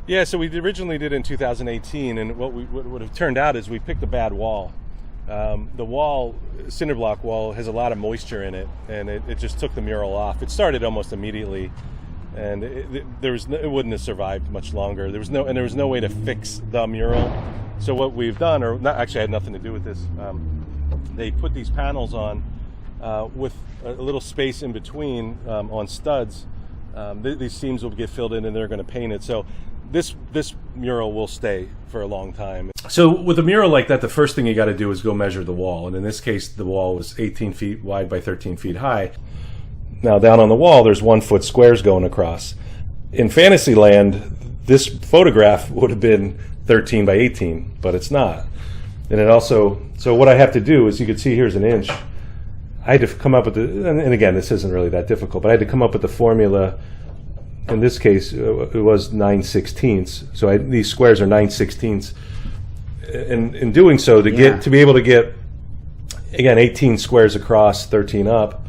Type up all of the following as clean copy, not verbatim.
Yeah, so we originally did it in 2018, and what would have turned out is we picked a bad wall. The wall, cinder block wall, has a lot of moisture in it, and it just took the mural off. It started almost immediately, and it wouldn't have survived much longer. There was no way to fix the mural. So what we've done, or not, actually had nothing to do with this. They put these panels on with a little space in between on studs. These seams will get filled in, and they're going to paint it. So this mural will stay for a long time. So with a mural like that, the first thing you got to do is go measure the wall. And in this case, the wall was 18 feet wide by 13 feet high. Now down on the wall, there's 1 foot squares going across. In Fantasyland, this photograph would have been 13 by 18, but it's not. And it also, so what I have to do is, you can see here's an inch. I had to come up with and again, this isn't really that difficult, but I had to come up with the formula. In this case, it was 9/16. So these squares are 9/16. And in doing so, to be able to get, again, 18 squares across, 13 up,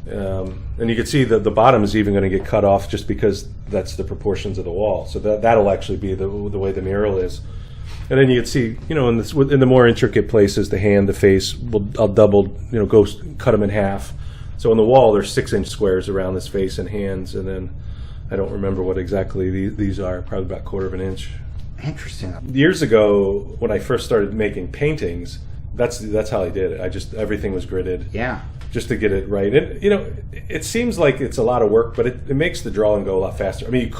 and you can see that the bottom is even going to get cut off just because that's the proportions of the wall. So that'll actually be the way the mural is. And then you can see, in the more intricate places, the hand, the face, I'll double, go cut them in half. So on the wall, there's 6-inch squares around this face and hands, and then I don't remember what exactly these are, probably about 1/4 of an inch. Interesting. Years ago, when I first started making paintings, that's how I did it. Everything was gridded. Yeah. Just to get it right. And, it seems like it's a lot of work, but it makes the drawing go a lot faster. I mean,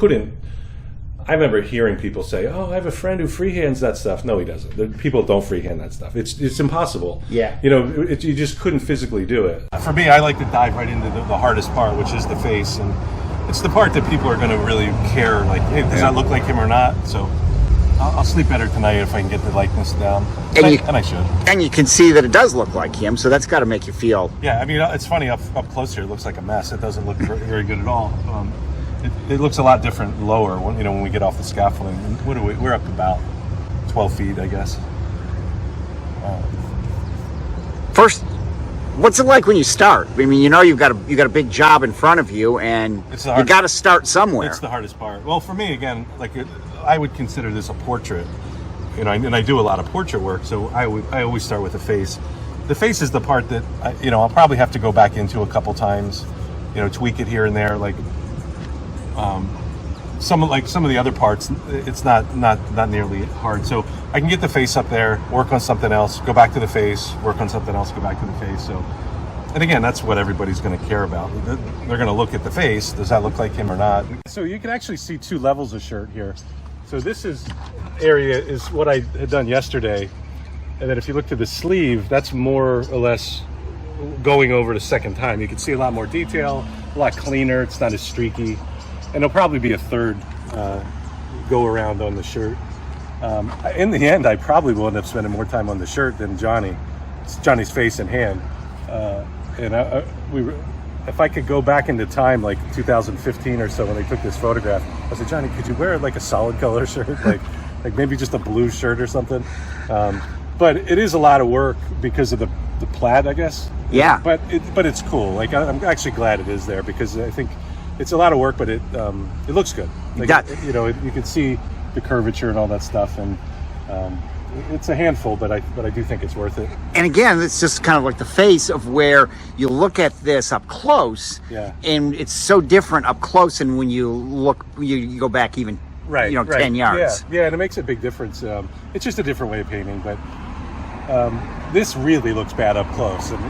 I remember hearing people say, "Oh, I have a friend who freehands that stuff." No, he doesn't. People don't freehand that stuff. It's impossible. Yeah. You just couldn't physically do it. For me, I like to dive right into the hardest part, which is the face, and it's the part that people are going to really care. Like, hey, does that look like him or not? So I'll sleep better tonight if I can get the likeness down, and I should. And you can see that it does look like him, so that's got to make you feel. Yeah, I mean, it's funny up close here. It looks like a mess. It doesn't look very good at all. It looks a lot different lower when we get off the scaffolding. And we're up about 12 feet, I guess. First, what's it like when you start? I mean, you've got a big job in front of you, and you got to start somewhere. It's the hardest part. Well, for me, again, I would consider this a portrait, and I do a lot of portrait work, so I always start with the face. The face is the part that I'll probably have to go back into a couple times, tweak it here and there, some of the other parts, it's not nearly hard. So I can get the face up there, work on something else, go back to the face, work on something else, go back to the face. So, and again, that's what everybody's going to care about. They're going to look at the face. Does that look like him or not? So you can actually see 2 levels of shirt here. So this area is what I had done yesterday. And then if you look to the sleeve, that's more or less going over the second time. You can see a lot more detail, a lot cleaner. It's not as streaky. And there'll probably be a third go around on the shirt. In the end, I probably will end up spending more time on the shirt than Johnny. It's Johnny's face and hand. If I could go back into time, like 2015 or so, when they took this photograph, I said, "Johnny, could you wear like a solid color shirt, like maybe just a blue shirt or something?" But it is a lot of work because of the plaid, I guess. Yeah. But it's cool. I'm actually glad it is there, because I think it's a lot of work, but it looks good. You can see the curvature and all that stuff, and it's a handful, but I do think it's worth it. And again, it's just kind of like the face of where you look at this up close, and it's so different up close, and when you go back even, 10 yards. Yeah, and it makes a big difference. It's just a different way of painting, but this really looks bad up close. And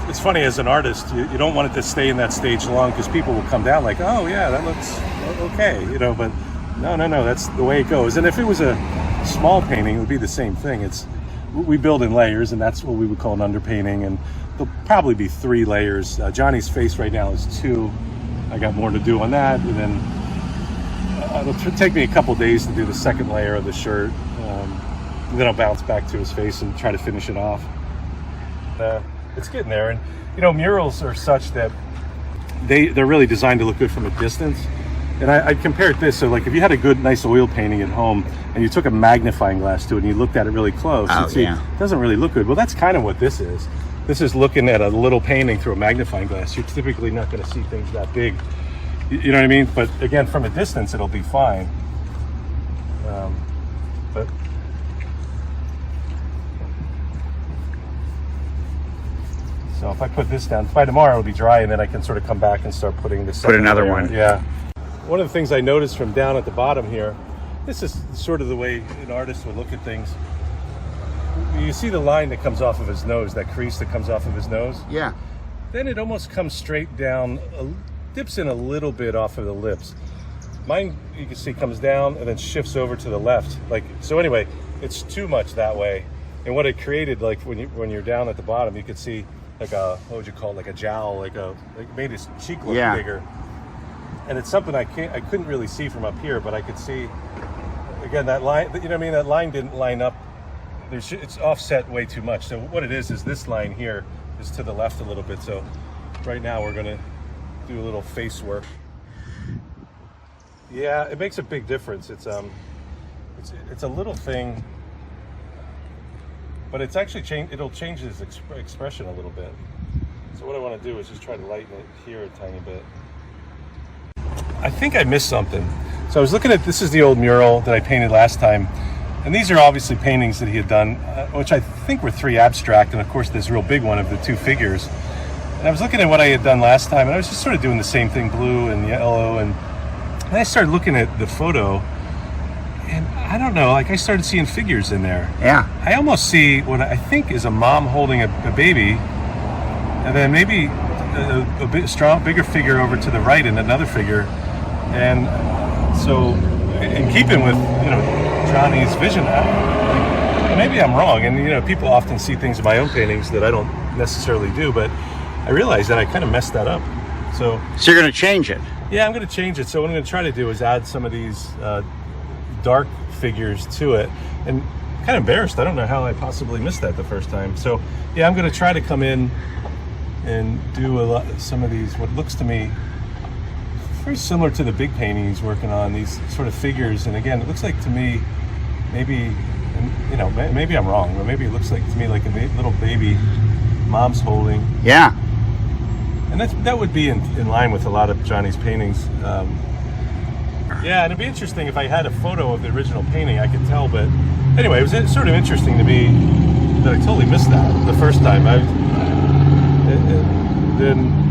it's funny, as an artist, you don't want it to stay in that stage long, because people will come down like, "Oh yeah, that looks okay," but no, that's the way it goes. And if it was a small painting, it would be the same thing. We build in layers, and that's what we would call an underpainting, and there'll probably be 3 layers. Johnny's face right now is 2. I got more to do on that, and then it'll take me a couple days to do the second layer of the shirt. And then I'll bounce back to his face and try to finish it off. It's getting there. And murals are such that they're really designed to look good from a distance. And I compared this, so like if you had a good, nice oil painting at home and you took a magnifying glass to it and you looked at it really close, you'd see it doesn't really look good. Well, that's kind of what this is. This is looking at a little painting through a magnifying glass. You're typically not going to see things that big. You know what I mean? But again, from a distance, it'll be fine. but so if I put this down, by tomorrow it'll be dry, and then I can sort of come back and start putting this. Put another one. Yeah. One of the things I noticed from down at the bottom here, this is sort of the way an artist would look at things. You see the line that comes off of his nose, that crease that comes off of his nose? Yeah. Then it almost comes straight down, dips in a little bit off of the lips. Mine, you can see, comes down and then shifts over to the left. So anyway, it's too much that way. And what it created, like when you're down at the bottom, you could see like a, what would you call it, like a jowl, like made his cheek look bigger. And it's something I couldn't really see from up here, but I could see, again, that line, you know what I mean? That line didn't line up. It's offset way too much. So what it is this line here is to the left a little bit. So right now we're gonna do a little face work. Yeah, it makes a big difference. It's a little thing, but it's actually it'll change his expression a little bit. So what I want to do is just try to lighten it here a tiny bit. I think I missed something. So I was looking at, this is the old mural that I painted last time. And these are obviously paintings that he had done, which I think were 3 abstract, and of course this real big one of the 2 figures. And I was looking at what I had done last time, and I was just sort of doing the same thing, blue and yellow, and then I started looking at the photo, and I don't know, like I started seeing figures in there. Yeah. I almost see what I think is a mom holding a baby, and then maybe a bit bigger figure over to the right and another figure. And so, in keeping with, Johnny's vision, maybe I'm wrong, and people often see things in my own paintings that I don't necessarily do, but I realized that I kind of messed that up. So you're going to change it? Yeah, I'm going to change it. So what I'm going to try to do is add some of these dark figures to it, and kind of embarrassed. I don't know how I possibly missed that the first time. So yeah, I'm going to try to come in and do some of these, what looks to me very similar to the big painting he's working on, these sort of figures. And again, it looks like to me, maybe, maybe I'm wrong, but maybe it looks like to me like a little baby mom's holding. Yeah. And that would be in line with a lot of Johnny's paintings. Yeah, and it'd be interesting if I had a photo of the original painting, I could tell. But anyway, it was sort of interesting to me that I totally missed that the first time. Then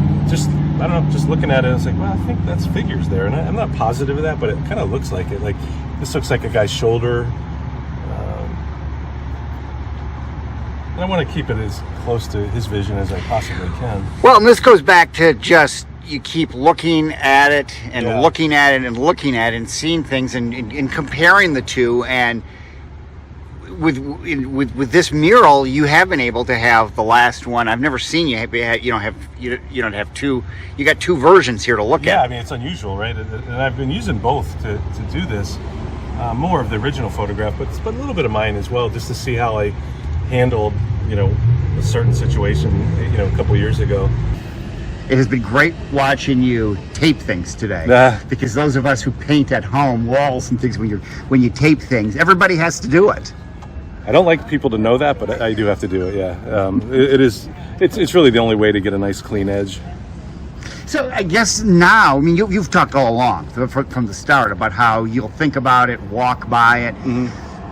I don't know, just looking at it, it's like, well, I think that's figures there. And I'm not positive of that, but it kind of looks like it. Like, this looks like a guy's shoulder. And I want to keep it as close to his vision as I possibly can. Well, and this goes back to just, you keep looking at it and looking at it and looking at it and seeing things and comparing the two. And with this mural, you have been able to have the last one. I've never seen you don't have two. You got 2 versions here to look at. Yeah, I mean, it's unusual, right? And I've been using both to do this. More of the original photograph, but a little bit of mine as well, just to see how I handled, a certain situation, a couple years ago. It has been great watching you tape things today, because those of us who paint at home walls and things, when you tape things, everybody has to do it. I don't like people to know that, but I do have to do it. Yeah, it's really the only way to get a nice clean edge. So I guess now, I mean, you've talked all along from the start about how you'll think about it, walk by it. Mm-hmm.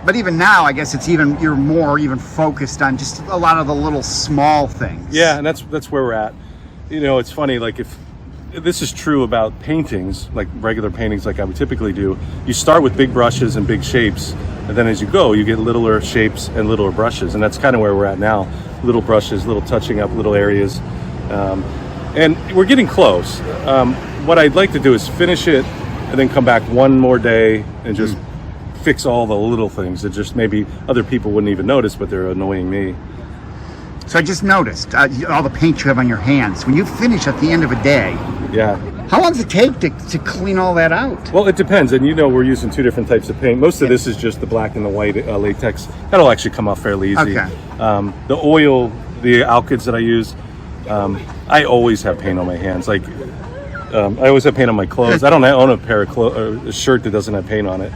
But even now, I guess you're more focused on just a lot of the little small things. Yeah, and that's where we're at. It's funny, like if this is true about paintings, like regular paintings like I would typically do, you start with big brushes and big shapes, and then as you go, you get littler shapes and littler brushes, and that's kind of where we're at now. Little brushes, little touching up, little areas. And we're getting close. What I'd like to do is finish it and then come back one more day and just fix all the little things that just maybe other people wouldn't even notice, but they're annoying me. So I just noticed all the paint you have on your hands. When you finish at the end of a day, how long does it take to clean all that out? Well, it depends. And we're using 2 different types of paint. Most of this is just the black and the white latex. That'll actually come off fairly easy. Okay. The oil, the alkyds that I use, I always have paint on my hands. Like, I always have paint on my clothes. I don't own a pair of a shirt that doesn't have paint on it.